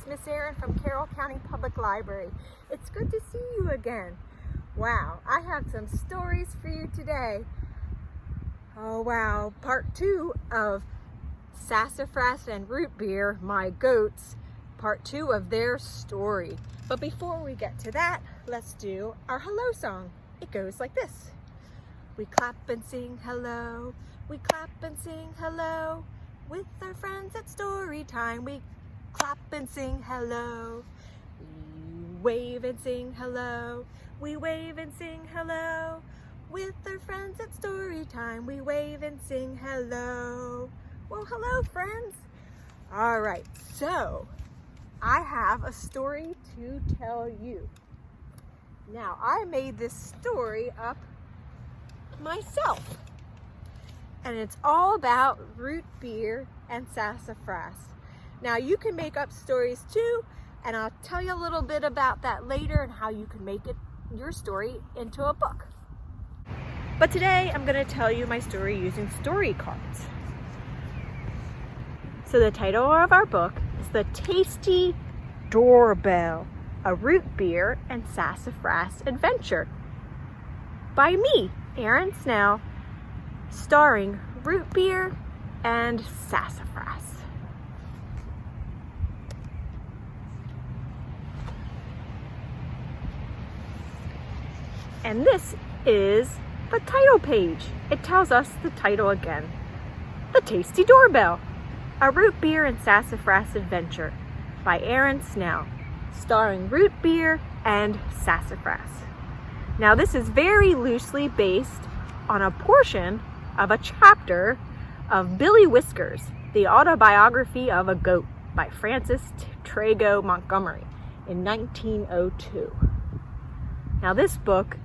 it's Miss Erin from Carroll County Public Library. It's good to see you again. Wow, I have some stories for you today. Oh wow, part 2 of Sassafras and Root-Beer, my goats, part 2 of their story. But before we get to that, let's do our hello song. It goes like this. We clap and sing hello, we clap and sing hello. With our friends at Storytime, we clap and sing hello. We wave and sing hello, we wave and sing hello. With our friends at Storytime, we wave and sing hello. Well, hello friends. All right, so I have a story to tell you. Now, I made this story up myself. And it's all about Root-Beer and Sassafras. Now, you can make up stories too, and I'll tell you a little bit about that later and how you can make your story into a book. But today, I'm going to tell you my story using story cards. So the title of our book is The Tasty Doorbell, a Root-Beer and Sassafras Adventure by me, Erin Snell, starring Root-Beer and Sassafras. And this is the title page. It tells us the title again. The Tasty Doorbell, a Root-Beer and Sassafras Adventure by Erin Snell, starring Root-Beer and Sassafras. Now, this is very loosely based on a portion of a chapter of Billy Whiskers, the autobiography of a goat by Francis Trago Montgomery in 1902. Now, this book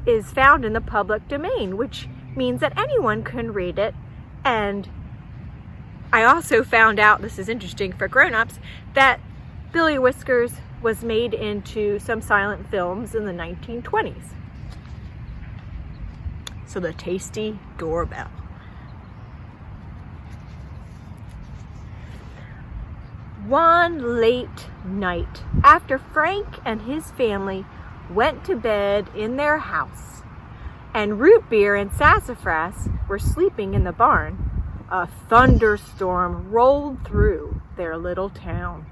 is found in the public domain, which means that anyone can read it. And I also found out, this is interesting for grown-ups, that Billy Whiskers was made into some silent films in the 1920s. So the Tasty Doorbell. One late night, after Frank and his family went to bed in their house, and Root-Beer and Sassafras were sleeping in the barn, a thunderstorm rolled through their little town.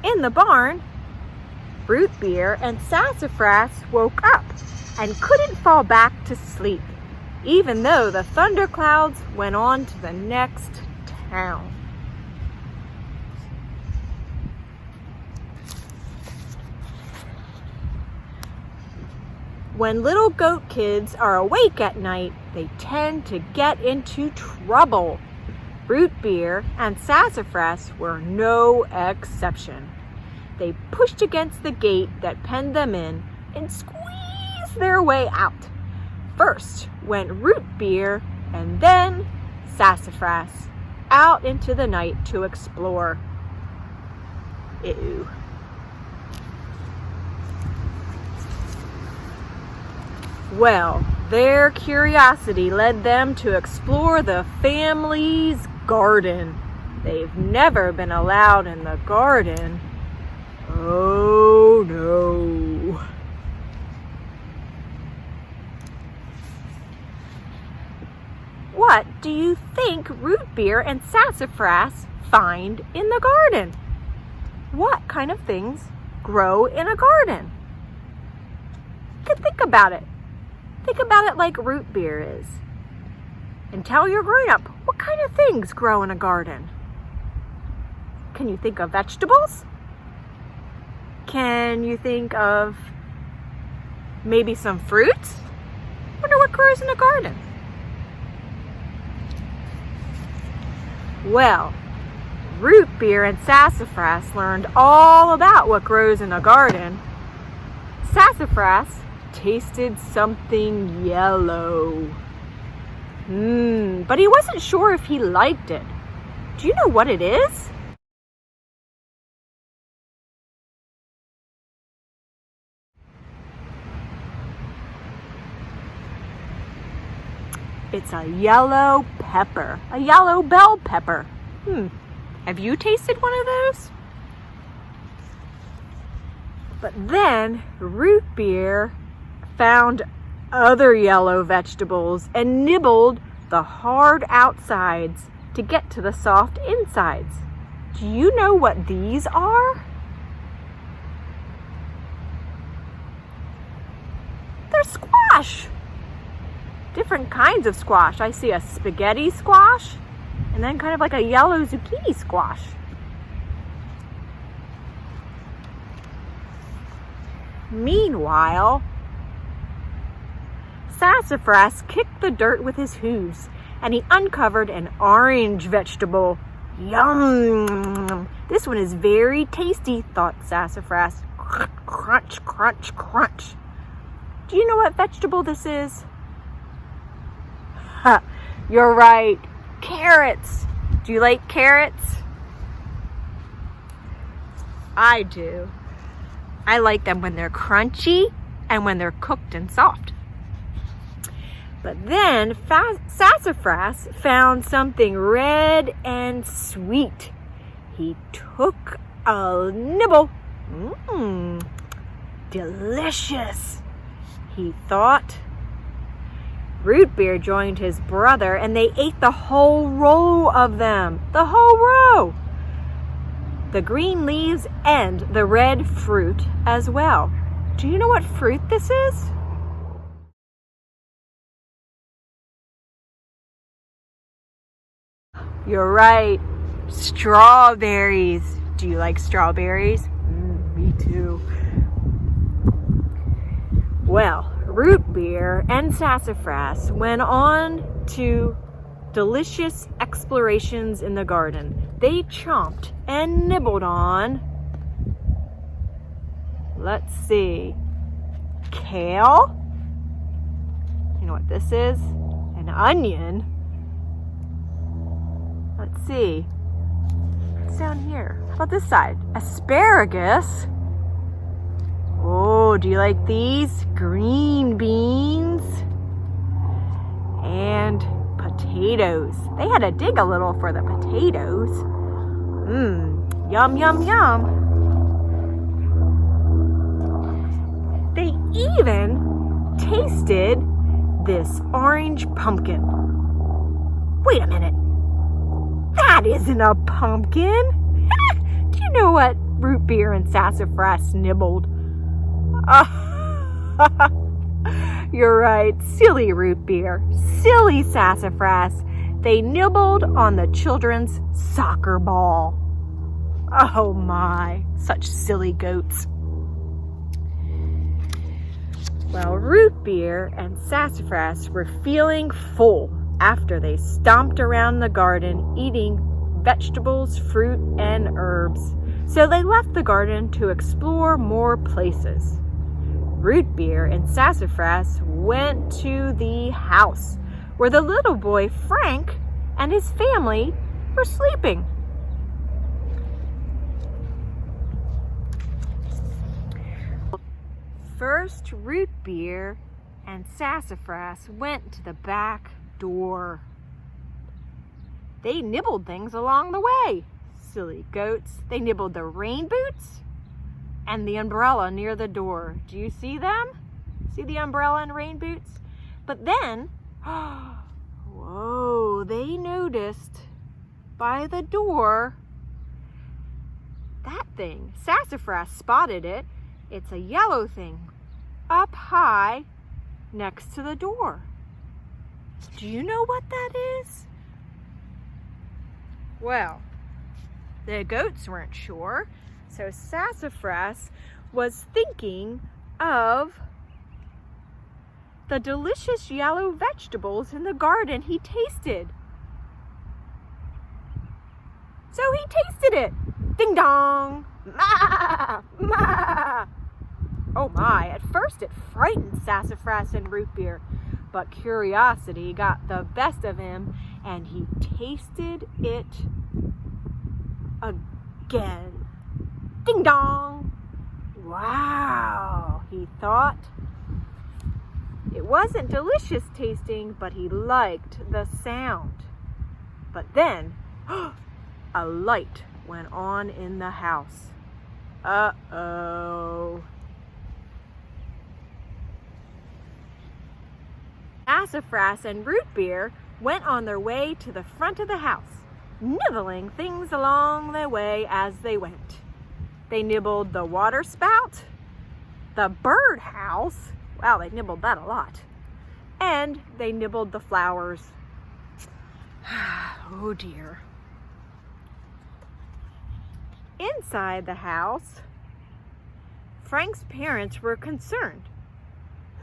In the barn, Root-Beer and Sassafras woke up and couldn't fall back to sleep, even though the thunderclouds went on to the next town. When little goat kids are awake at night, they tend to get into trouble. Root-Beer and Sassafras were no exception. They pushed against the gate that penned them in and squeezed their way out. First went Root-Beer and then Sassafras out into the night to explore. Ew. Well, their curiosity led them to explore the family's garden. They've never been allowed in the garden. Oh no. What do you think Root-Beer and Sassafras find in the garden? What kind of things grow in a garden? Think about it. Think about it like Root-Beer is. And tell your grown-up, what kind of things grow in a garden? Can you think of vegetables? Can you think of maybe some fruits? Wonder what grows in a garden. Well, Root-Beer and Sassafras learned all about what grows in a garden. Sassafras tasted something yellow. But he wasn't sure if he liked it. Do you know what it is? It's a yellow pepper, a yellow bell pepper. Have you tasted one of those? But then Root-Beer found other yellow vegetables and nibbled the hard outsides to get to the soft insides. Do you know what these are? They're squash. Different kinds of squash. I see a spaghetti squash and then kind of like a yellow zucchini squash. Meanwhile, Sassafras kicked the dirt with his hooves and he uncovered an orange vegetable. Yum! This one is very tasty, thought Sassafras. Crunch, crunch, crunch. Do you know what vegetable this is? You're right. Carrots. Do you like carrots? I do. I like them when they're crunchy and when they're cooked and soft. But then Sassafras found something red and sweet. He took a nibble. Delicious, he thought. Root-Beer joined his brother and they ate the whole row of them. The whole row. The green leaves and the red fruit as well. Do you know what fruit this is? You're right. Strawberries. Do you like strawberries? Me too. Well, Root-Beer and Sassafras went on to delicious explorations in the garden. They chomped and nibbled on, let's see, kale. You know what this is? An onion. Let's see. What's down here? How about this side? Asparagus. Oh, do you like these? Green beans. And potatoes. They had to dig a little for the potatoes. Yum, yum, yum. They even tasted this orange pumpkin. Wait a minute. That isn't a pumpkin. Do you know what Root-Beer and Sassafras nibbled? You're right. Silly Root-Beer. Silly Sassafras. They nibbled on the children's soccer ball. Oh my, such silly goats. Well, Root-Beer and Sassafras were feeling full after they stomped around the garden eating vegetables, fruit, and herbs. So they left the garden to explore more places. Root-Beer and Sassafras went to the house where the little boy Frank and his family were sleeping. First, Root-Beer and Sassafras went to the back door. They nibbled things along the way. Silly goats. They nibbled the rain boots and the umbrella near the door. Do you see them? See the umbrella and rain boots? But then, whoa, they noticed by the door that thing. Sassafras spotted it. It's a yellow thing up high next to the door. Do you know what that is? Well, the goats weren't sure, so Sassafras was thinking of the delicious yellow vegetables in the garden he tasted. So he tasted it. Ding dong! Ma! Ma! Oh my, at first it frightened Sassafras and Root-Beer, but curiosity got the best of him and he tasted it again. Ding dong! Wow, he thought. It wasn't delicious tasting, but he liked the sound. But then, a light went on in the house. Uh-oh. Sassafras and Root-Beer went on their way to the front of the house, nibbling things along their way as they went. They nibbled the water spout, the birdhouse, wow, they nibbled that a lot, and they nibbled the flowers. Oh dear. Inside the house, Frank's parents were concerned.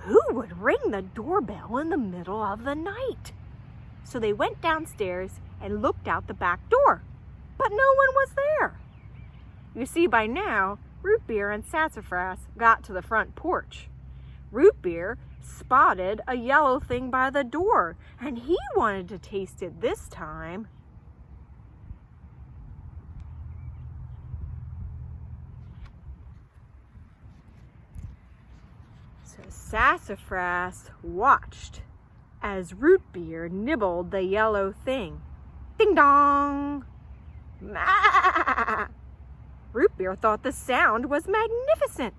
Who would ring the doorbell in the middle of the night? So they went downstairs and looked out the back door, but no one was there. You see, by now, Root-Beer and Sassafras got to the front porch. Root-Beer spotted a yellow thing by the door, and he wanted to taste it this time. So Sassafras watched as Root-Beer nibbled the yellow thing. Ding dong! Root-Beer thought the sound was magnificent.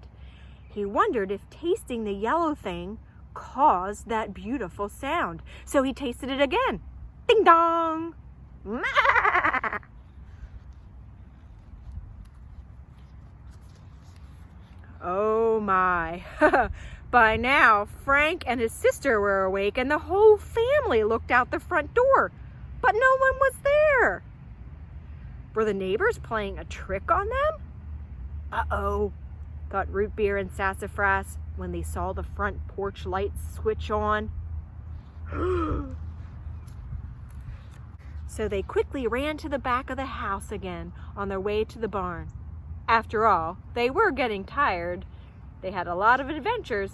He wondered if tasting the yellow thing caused that beautiful sound. So he tasted it again. Ding dong! Oh my. By now, Frank and his sister were awake and the whole family looked out the front door, but no one was there. Were the neighbors playing a trick on them? Uh-oh, thought Root-Beer and Sassafras when they saw the front porch lights switch on. So they quickly ran to the back of the house again on their way to the barn. After all, they were getting tired. They had a lot of adventures.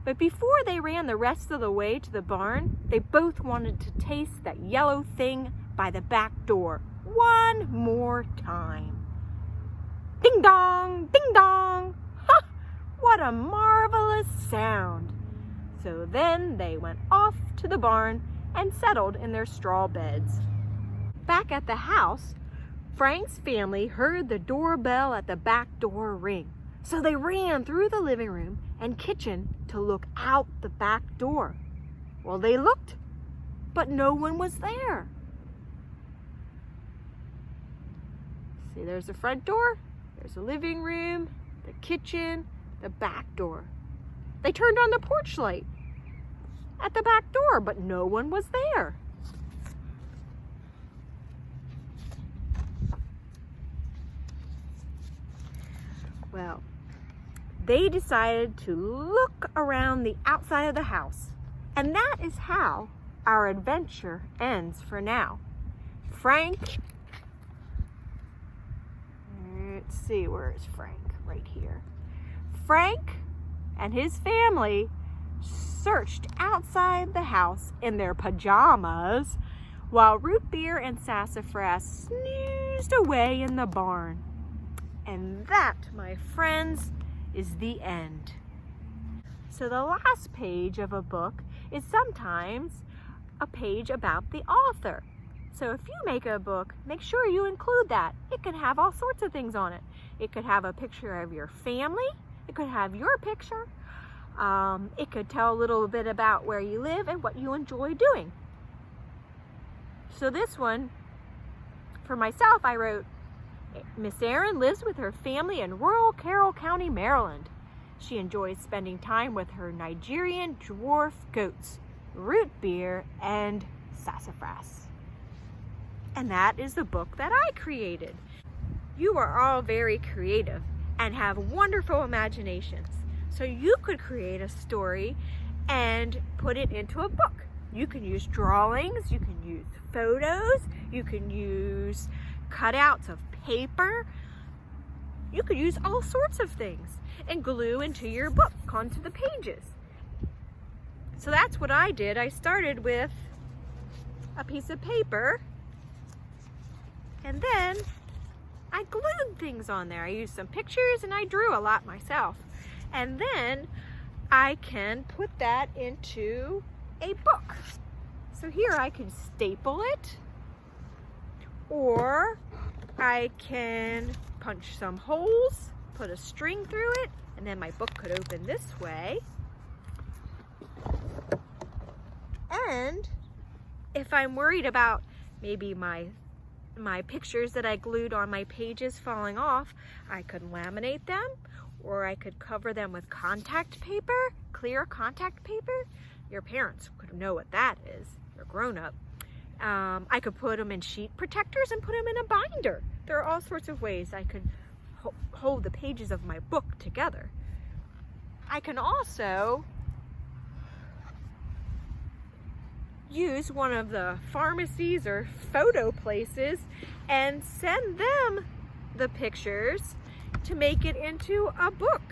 But before they ran the rest of the way to the barn, they both wanted to taste that yellow thing by the back door one more time. Ding dong! Ding dong! Ha! What a marvelous sound! So then they went off to the barn and settled in their straw beds. Back at the house, Frank's family heard the doorbell at the back door ring. So they ran through the living room and kitchen to look out the back door. Well, they looked, but no one was there. See, there's the front door, there's the living room, the kitchen, the back door. They turned on the porch light at the back door, but no one was there. Well, they decided to look around the outside of the house. And that is how our adventure ends for now. Frank, let's see, where is Frank? Right here. Frank and his family searched outside the house in their pajamas while Root-Beer and Sassafras snoozed away in the barn. And that, my friends, is the end. So the last page of a book is sometimes a page about the author. So if you make a book, make sure you include that. It can have all sorts of things on it. It could have a picture of your family. It could have your picture. It could tell a little bit about where you live and what you enjoy doing. So this one, for myself, I wrote, Miss Erin lives with her family in rural Carroll County, Maryland. She enjoys spending time with her Nigerian dwarf goats, Root-Beer and Sassafras. And that is the book that I created. You are all very creative and have wonderful imaginations. So you could create a story and put it into a book. You can use drawings, you can use photos, you can use cutouts of paper. You could use all sorts of things and glue into your book onto the pages. So that's what I did. I started with a piece of paper and then I glued things on there. I used some pictures and I drew a lot myself. And then I can put that into a book. So here I can staple it, or I can punch some holes, put a string through it, and then my book could open this way. And if I'm worried about maybe my pictures that I glued on my pages falling off, I could laminate them, or I could cover them with contact paper, clear contact paper. Your parents could know what that is. You're grown up. I could put them in sheet protectors and put them in a binder. There are all sorts of ways I could hold the pages of my book together. I can also use one of the pharmacies or photo places and send them the pictures to make it into a book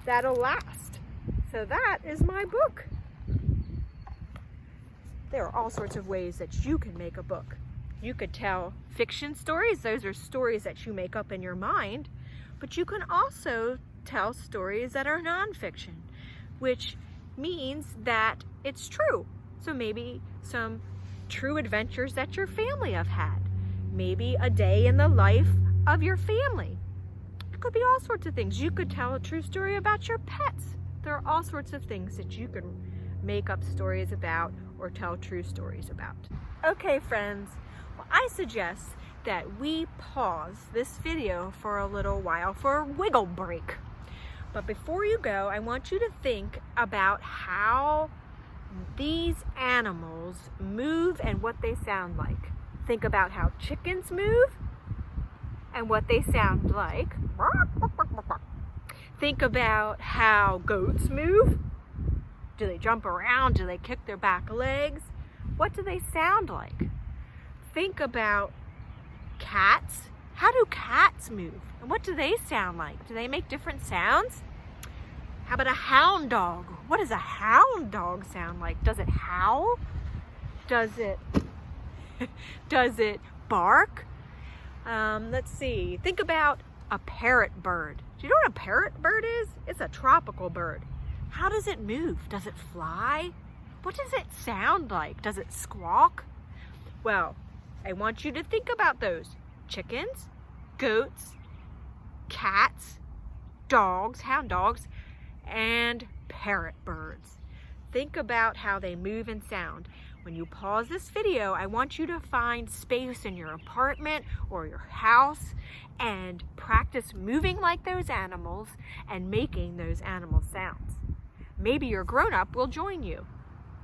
that'll last. So that is my book. There are all sorts of ways that you can make a book. You could tell fiction stories. Those are stories that you make up in your mind. But you can also tell stories that are nonfiction, which means that it's true. So maybe some true adventures that your family have had. Maybe a day in the life of your family. It could be all sorts of things. You could tell a true story about your pets. There are all sorts of things that you can make up stories about or tell true stories about. Okay, friends, well, I suggest that we pause this video for a little while for a wiggle break. But before you go, I want you to think about how these animals move and what they sound like. Think about how chickens move and what they sound like. Think about how goats move. Do they jump around? Do they kick their back legs? What do they sound like? Think about cats. How do cats move? And what do they sound like? Do they make different sounds? How about a hound dog? What does a hound dog sound like? Does it howl? Does it bark? Let's see. Think about a parrot bird. Do you know what a parrot bird is? It's a tropical bird. How does it move? Does it fly? What does it sound like? Does it squawk? Well, I want you to think about those. Chickens, goats, cats, dogs, hound dogs, and parrot birds. Think about how they move and sound. When you pause this video, I want you to find space in your apartment or your house and practice moving like those animals and making those animal sounds. Maybe your grown-up will join you,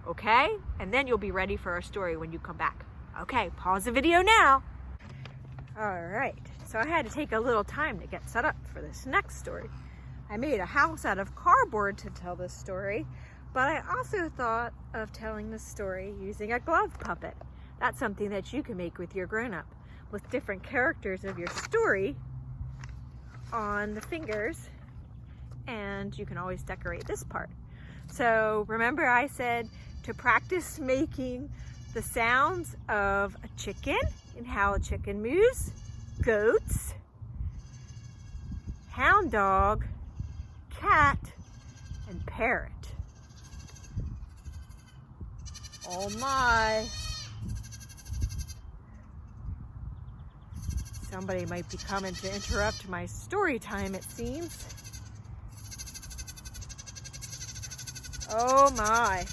okay? And then you'll be ready for our story when you come back. Okay, pause the video now. All right, so I had to take a little time to get set up for this next story. I made a house out of cardboard to tell this story, but I also thought of telling this story using a glove puppet. That's something that you can make with your grown-up, with different characters of your story on the fingers, and you can always decorate this part. So remember I said to practice making the sounds of a chicken and how a chicken moves, goats, hound dog, cat, and parrot. Oh my. Somebody might be coming to interrupt my story time, it seems. Oh my.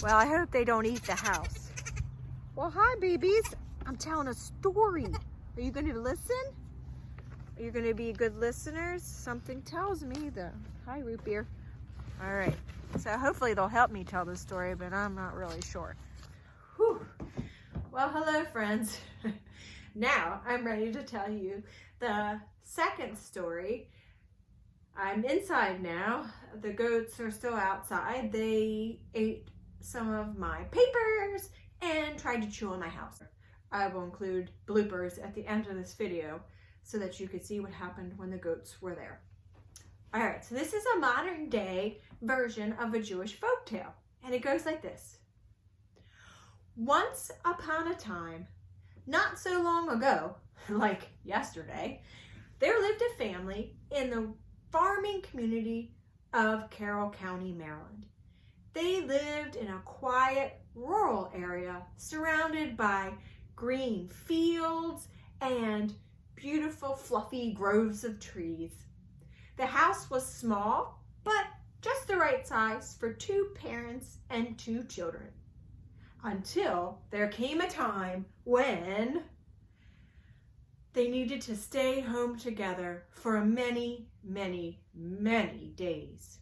Well, I hope they don't eat the house. Well, hi, babies. I'm telling a story. Are you going to listen? Are you going to be good listeners? Something tells me though. Hi, Root-Beer. All right. So hopefully they'll help me tell the story, but I'm not really sure. Whew. Well, hello, friends. Now I'm ready to tell you the second story. I'm inside now. The goats are still outside. They ate some of my papers and tried to chew on my house. I will include bloopers at the end of this video so that you could see what happened when the goats were there. All right, so this is a modern day version of a Jewish folktale, and it goes like this. Once upon a time, not so long ago, like yesterday, there lived a family in the farming community of Carroll County, Maryland. They lived in a quiet, rural area surrounded by green fields and beautiful, fluffy groves of trees. The house was small, but just the right size for 2 parents and 2 children. Until there came a time when they needed to stay home together for many, many, many days.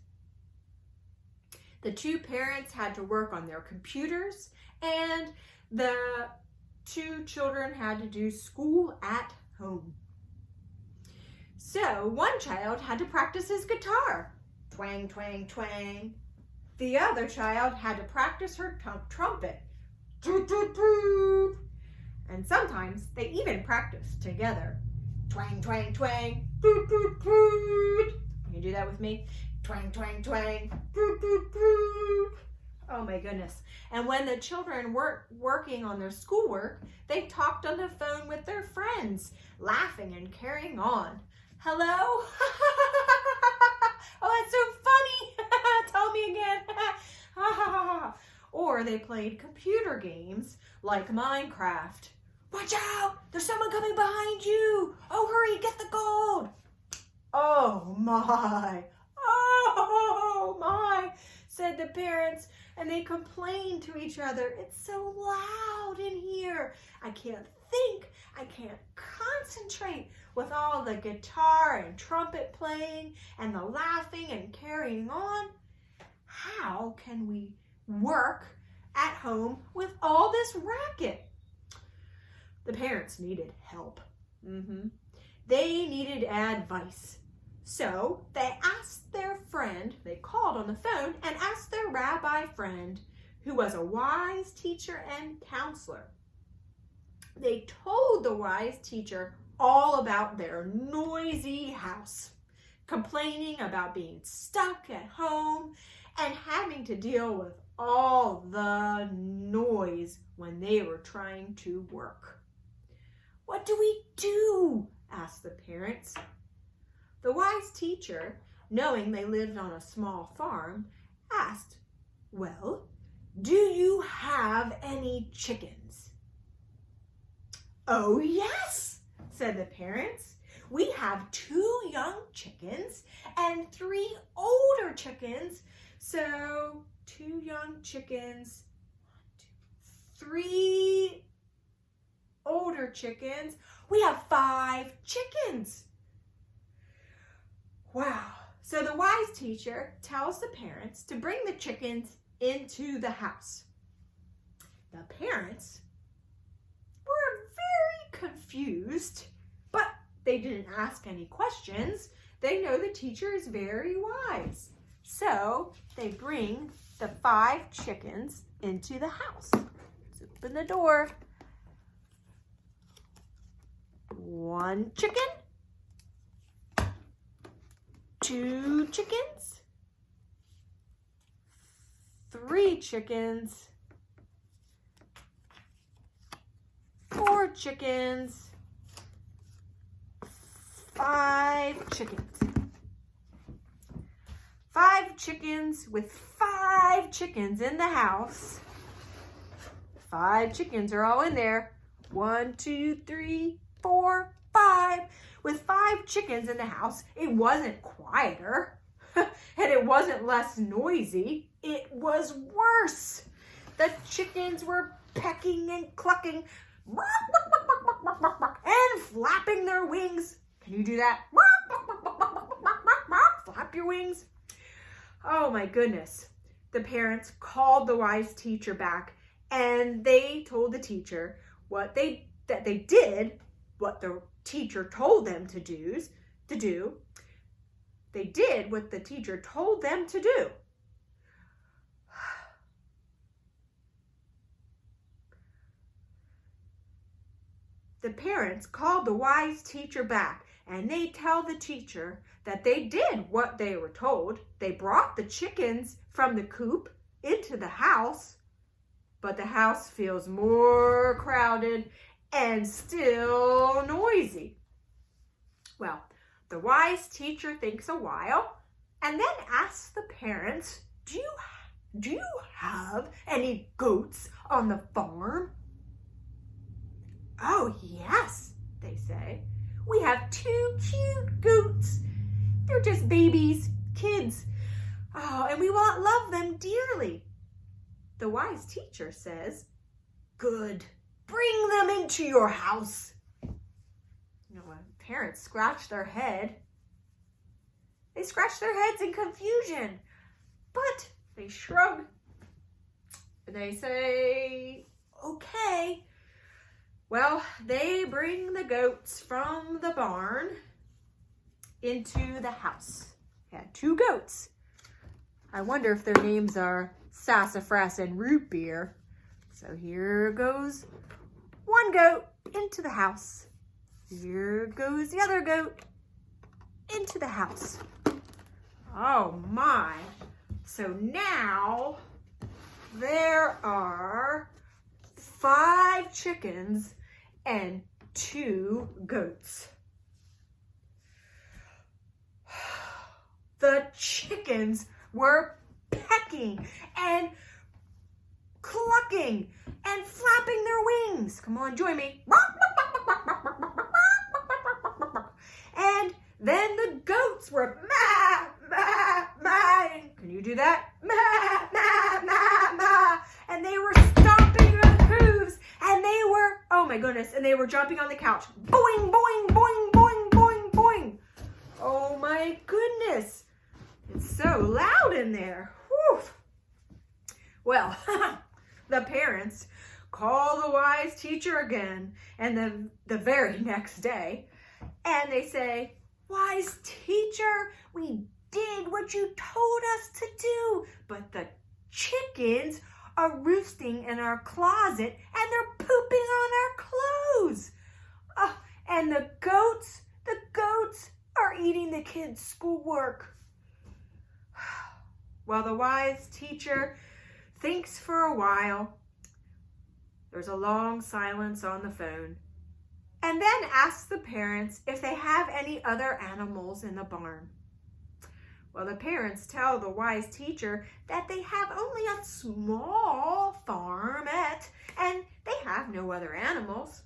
The 2 parents had to work on their computers, and the 2 children had to do school at home. So one child had to practice his guitar. Twang, twang, twang. The other child had to practice her trumpet. Toot, toot, toot. And sometimes they even practiced together. Twang, twang, twang. Toot, toot, toot. Can you do that with me? Twang, twang, twang. Toot, toot, toot. Oh my goodness. And when the children weren't working on their schoolwork, they talked on the phone with their friends, laughing and carrying on. Hello? Oh, that's so funny. Tell me again. Or they played computer games like Minecraft. Watch out! There's someone coming behind you! Oh, hurry, get the gold! Oh my! Oh my! Said the parents, and they complained to each other. It's so loud in here. I can't think. I can't concentrate with all the guitar and trumpet playing and the laughing and carrying on. How can we work at home with all this racket? The parents needed help. They needed advice. So they asked their friend, they called on the phone and asked their rabbi friend, who was a wise teacher and counselor. They told the wise teacher all about their noisy house, complaining about being stuck at home and having to deal with all the noise when they were trying to work. What do we do? Asked the parents. The wise teacher, knowing they lived on a small farm, asked, well, do you have any chickens? Oh, yes, said the parents. We have 2 young chickens and 3 older chickens. So 2 young chickens, 3 older chickens. We have 5 chickens. Wow. So the wise teacher tells the parents to bring the chickens into the house. The parents were very confused, but they didn't ask any questions. They know the teacher is very wise. So they bring the 5 chickens into the house. Let's open the door. 1 chicken. 2 chickens. 3 chickens. 4 chickens. 5 chickens. 5 chickens with 5 chickens in the house. 5 chickens are all in there. 1, 2, 3, 4, 5. With 5 chickens in the house, it wasn't quieter and it wasn't less noisy. It was worse. The chickens were pecking and clucking and flapping their wings. Can you do that? Flap your wings. Oh my goodness. The parents called the wise teacher back and they told the teacher that they did what the teacher told them to do. They did what the teacher told them to do. The parents called the wise teacher back and they tell the teacher that they did what they were told. They brought the chickens from the coop into the house, but the house feels more crowded and still noisy. Well, the wise teacher thinks a while and then asks the parents, do you have any goats on the farm? Oh, yes, they say. We have 2 cute goats. They're just babies, kids. Oh, and we love them dearly. The wise teacher says, good, bring them into your house. When parents scratch their head, they scratch their heads in confusion, but they shrug. They say, okay. Well, they bring the goats from the barn into the house. They had 2 goats. I wonder if their names are Sassafras and Root-Beer. So here goes one goat into the house. Here goes the other goat into the house. Oh my. So now there are 5 chickens and 2 goats. The chickens were pecking and clucking and flapping their wings. Come on, join me. And then the goats were ma, ma, ma. Can you do that? Ma, ma, ma, ma. And they were stomping their hooves. And they were, oh my goodness, and they were jumping on the couch. Boing, boing, boing, boing, boing, boing. Oh my goodness. It's so loud in there. Whew. Well, the parents call the wise teacher again, and the very next day, and they say, wise teacher, we did what you told us to do, but the chickens are roosting in our closet and they're pooping on our clothes. Oh, and the goats are eating the kids' schoolwork. Well, the wise teacher thinks for a while. There's a long silence on the phone. And then asks the parents if they have any other animals in the barn. Well, the parents tell the wise teacher that they have only a small farmette and they have no other animals.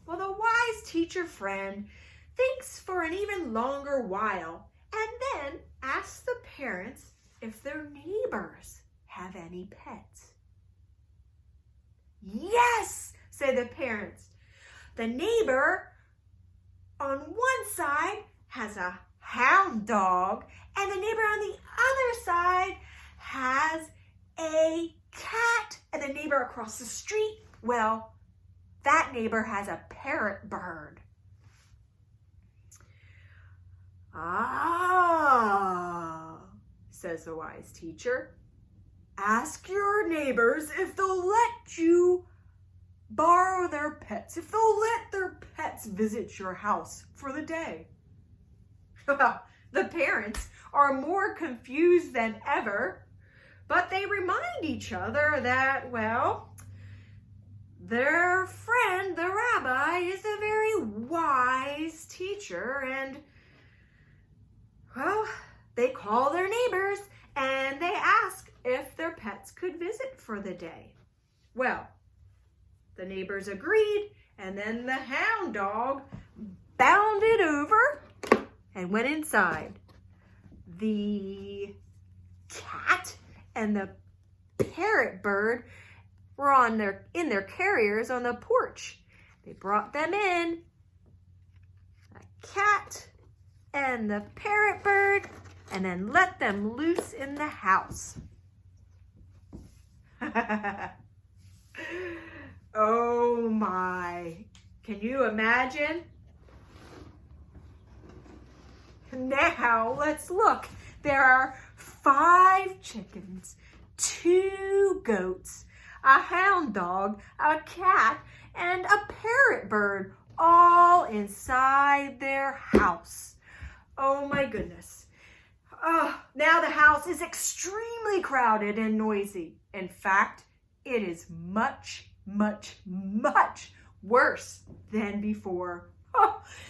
Well, the wise teacher friend thinks for an even longer while and then asks the parents if their neighbors have any pets. Yes, say the parents. The neighbor on one side has a hound dog, and the neighbor on the other side has a cat. And the neighbor across the street, well, that neighbor has a parrot bird. Ah, says the wise teacher. Ask your neighbors if they'll let you borrow their pets, if they'll let their pets visit your house for the day. The parents are more confused than ever, but they remind each other that, well, their friend, the rabbi, is a very wise teacher, and, well, they call their neighbors and they ask if their pets could visit for the day. Well, the neighbors agreed, and then the hound dog bounded over and went inside. The cat and the parrot bird were in their carriers on the porch. They brought them in, the cat and the parrot bird, and then let them loose in the house. Oh my, can you imagine? Now let's look. There are 5 chickens, 2 goats, a hound dog, a cat, and a parrot bird all inside their house. Oh my goodness. Oh, now the house is extremely crowded and noisy. In fact, it is much, much, much worse than before.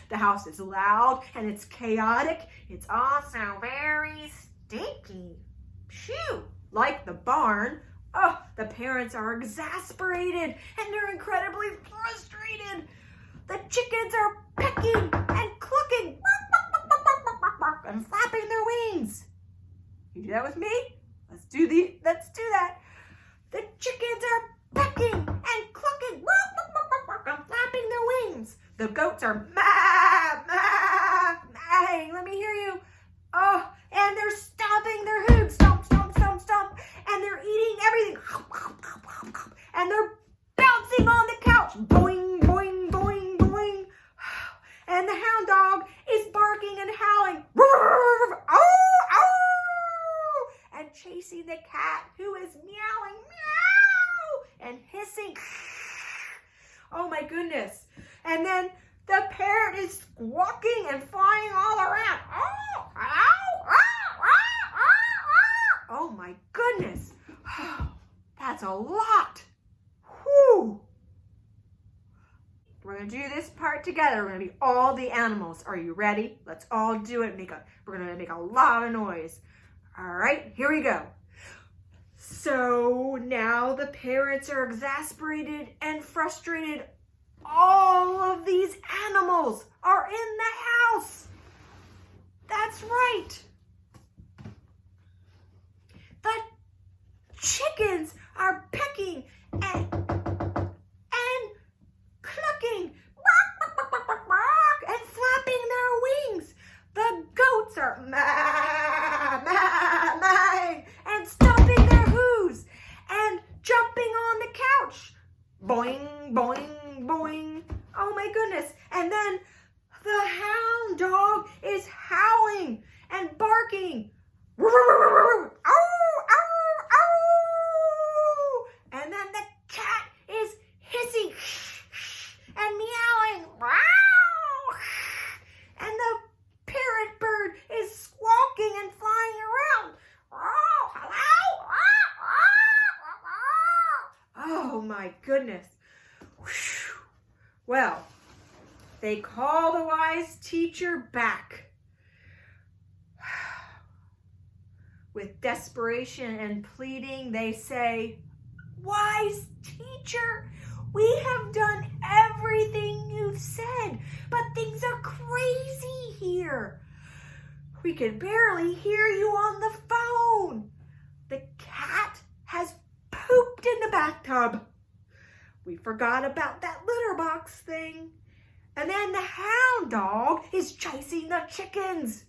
The house is loud and it's chaotic. It's also very stinky. Phew! Like the barn. Oh, the parents are exasperated and they're incredibly frustrated. The chickens are pecking and clucking and flapping their wings. You do that with me? Let's do that. The chickens are pecking and clucking and flapping their wings. The goats are maying. Let me hear you. Oh, and they're stomping their hooves. Stomp, stomp, stomp, stomp. And they're eating everything. And they're bouncing on the couch. Boing, boing, boing, boing. And the hound dog is barking and howling. And chasing the cat who is meowing, meow, and hissing. Oh my goodness. And then the parrot is squawking and flying all around. Oh my goodness. That's a lot. Whew. We're going to do this part together. We're going to be all the animals. Are you ready? Let's all do it. We're going to make a lot of noise. All right, here we go. So now the parents are exasperated and frustrated. All of these animals are in the house. That's right. The chickens are pecking and clucking and flapping their wings. The goats are and stomping their hooves and jumping on the couch. Boing, boing, boing. Oh my goodness. And then the hound dog is howling and barking. Ow, ow, ow. And then the cat is hissing and meowing. And the parrot bird is squawking and flying around. Oh my goodness. Well, they call the wise teacher back. With desperation and pleading, they say, "Wise teacher, we have done everything you've said, but things are crazy here. We can barely hear you on the phone. The cat has pooped in the bathtub. We forgot about that litter box thing. And then the hound dog is chasing the chickens.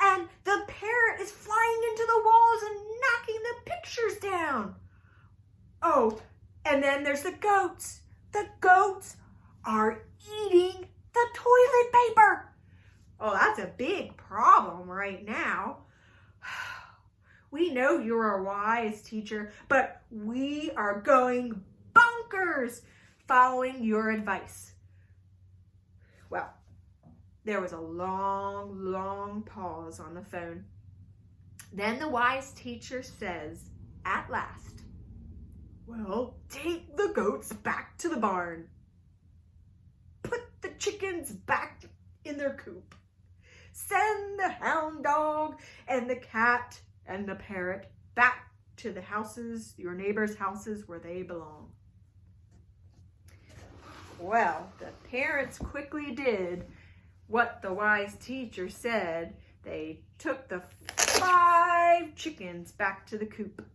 And the parrot is flying into the walls and knocking the pictures down. Oh, and then there's the goats. The goats are eating the toilet paper. Oh, that's a big problem right now. We know you're a wise teacher, but we are going bonkers following your advice. Well, there was a long, long pause on the phone. Then the wise teacher says, at last, "Well, take the goats back to the barn. Put the chickens back in their coop. Send the hound dog and the cat and the parrot back to the houses, your neighbors' houses where they belong." Well, the parents quickly did what the wise teacher said. They took the 5 chickens back to the coop.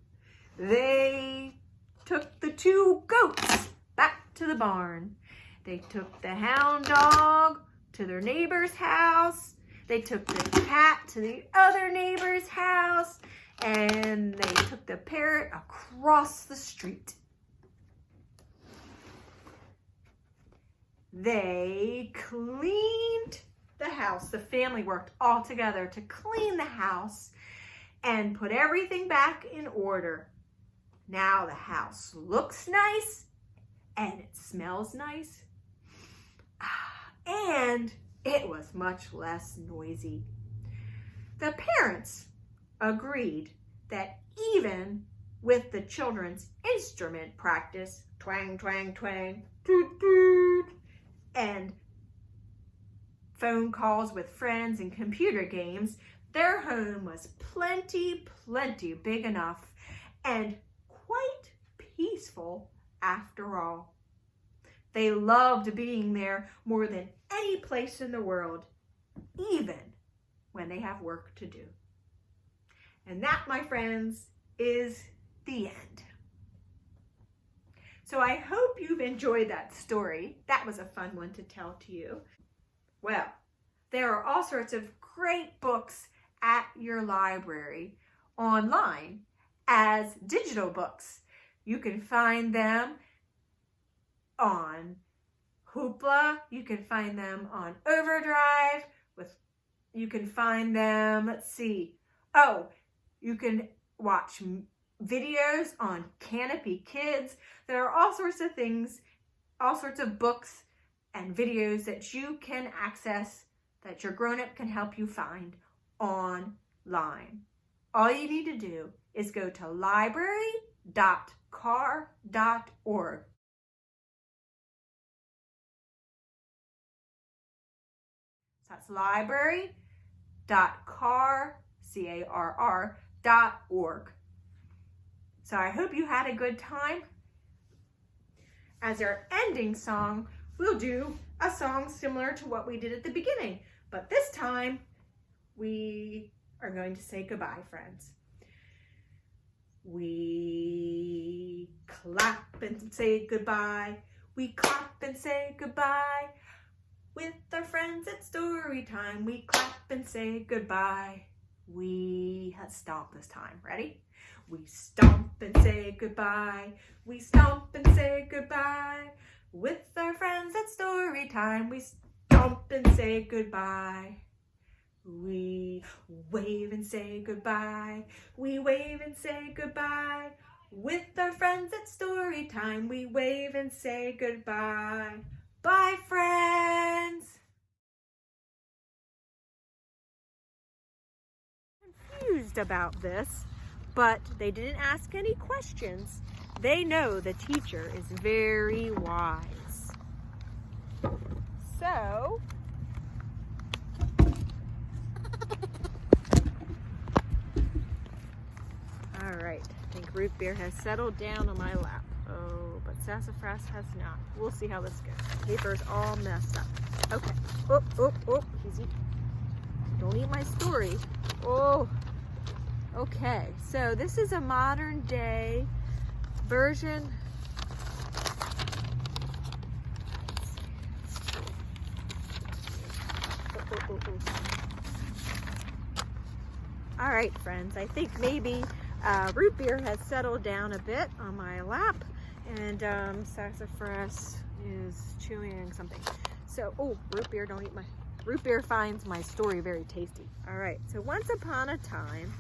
They took the 2 goats back to the barn. They took the hound dog to their neighbor's house. They took the cat to the other neighbor's house. And they took the parrot across the street. They cleaned the house. The family worked all together to clean the house and put everything back in order. Now the house looks nice and it smells nice. And it was much less noisy. The parents agreed that even with the children's instrument practice, twang, twang, twang, toot, toot, and phone calls with friends and computer games, their home was plenty big enough and quite peaceful after all. They loved being there more than any place in the world, even when they have work to do. And that, my friends, is the end. So I hope you've enjoyed that story. That was a fun one to tell to you. Well, there are all sorts of great books at your library online as digital books. You can find them on Hoopla. You can find them on Overdrive. You can find them, let's see. Oh, you can watch videos on Canopy Kids. There are all sorts of things, all sorts of books and videos that you can access that your grown-up can help you find online. All you need to do is go to library.car.org. So that's library.car.org. So I hope you had a good time. As our ending song, we'll do a song similar to what we did at the beginning, but this time we are going to say goodbye, friends. We clap and say goodbye. We clap and say goodbye. With our friends at Storytime, we clap and say goodbye. Let's stomp this time. Ready? We stomp and say goodbye. We stomp and say goodbye. With our friends at Storytime, we stomp and say goodbye. We wave and say goodbye. We wave and say goodbye. With our friends at Storytime, we wave and say goodbye. Bye, friends. Confused about this, but they didn't ask any questions. They know the teacher is very wise. So, all right, I think Root-Beer has settled down on my lap. Oh, but Sassafras has not. We'll see how this goes. Paper's all messed up. Okay. Oh, easy. Don't eat my story. Oh, okay. So this is a modern day version. All right, friends. I think maybe Root-Beer has settled down a bit on my lap, and Sassafras is chewing something. So, Root-Beer, don't eat my... Root-Beer finds my story very tasty. All right, so once upon a time,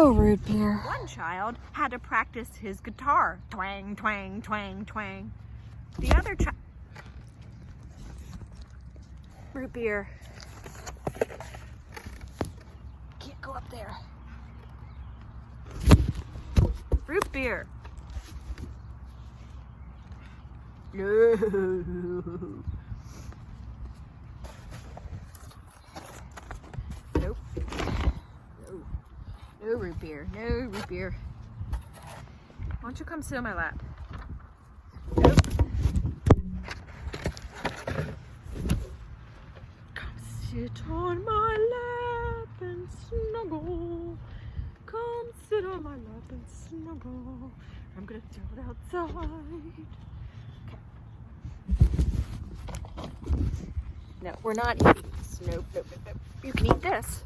Root-Beer. One child had to practice his guitar. Twang, twang, twang, twang. The other child... Root-Beer. Can't go up there. Root-Beer. No. Nope. No Root-Beer. No Root-Beer. Why don't you come sit on my lap? Nope. Come sit on my lap and snuggle. Come sit on my lap and snuggle. I'm gonna throw it outside. Okay. No, we're not eating this. Nope. You can eat this.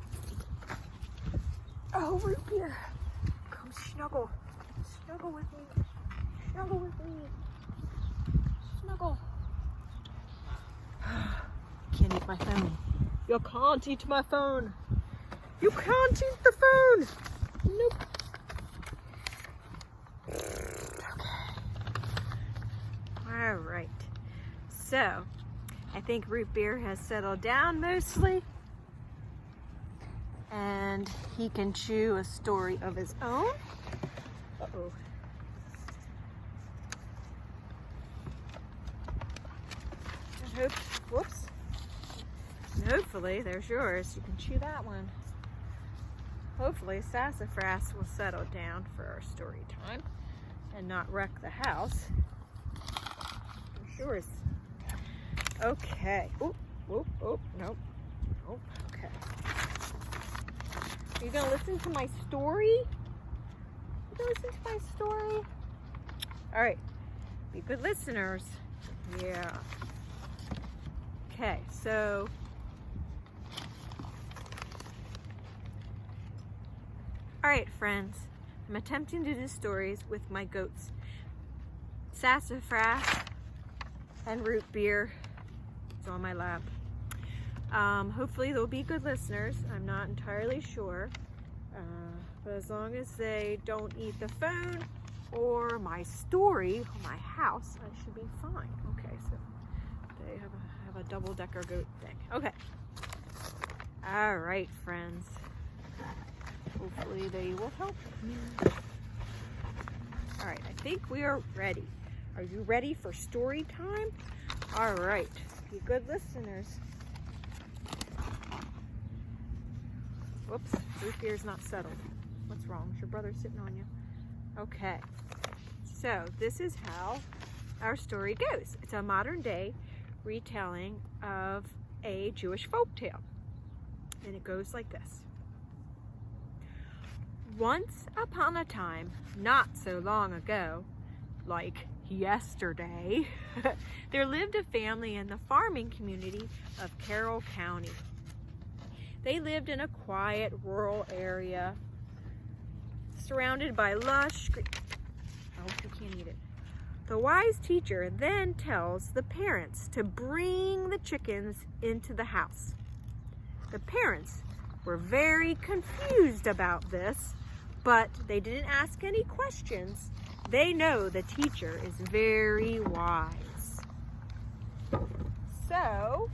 Oh, Root-Beer. Come snuggle. Snuggle with me. Snuggle with me. Snuggle. Can't eat my phone. You can't eat my phone. You can't eat the phone. Nope. Okay. All right. So, I think Root-Beer has settled down mostly. and he can chew a story of his own. Uh-oh. Whoops. And hopefully, there's yours. You can chew that one. Hopefully, Sassafras will settle down for our story time and not wreck the house. There's yours. Okay. Nope. Okay. Are you gonna listen to my story? You gonna listen to my story? All right. Be good listeners. Yeah. Okay, so all right, friends, I'm attempting to do stories with my goats, Sassafras and Root-Beer is on my lap. Hopefully they'll be good listeners. I'm not entirely sure, but as long as they don't eat the phone or my story or my house, I should be fine. Okay, so they have a double-decker goat thing. Okay. All right, friends. Hopefully they will help me. All right, I think we are ready. Are you ready for story time? All right, be good listeners. Whoops, Root-Beer's not settled. What's wrong? Is your brother sitting on you? Okay, so this is how our story goes. It's a modern day retelling of a Jewish folktale, and it goes like this. Once upon a time, not so long ago, like yesterday, there lived a family in the farming community of Carroll County. They lived in a quiet rural area surrounded by lush green. Oh, you can't eat it. The wise teacher then tells the parents to bring the chickens into the house. The parents were very confused about this, but they didn't ask any questions. They know the teacher is very wise. So,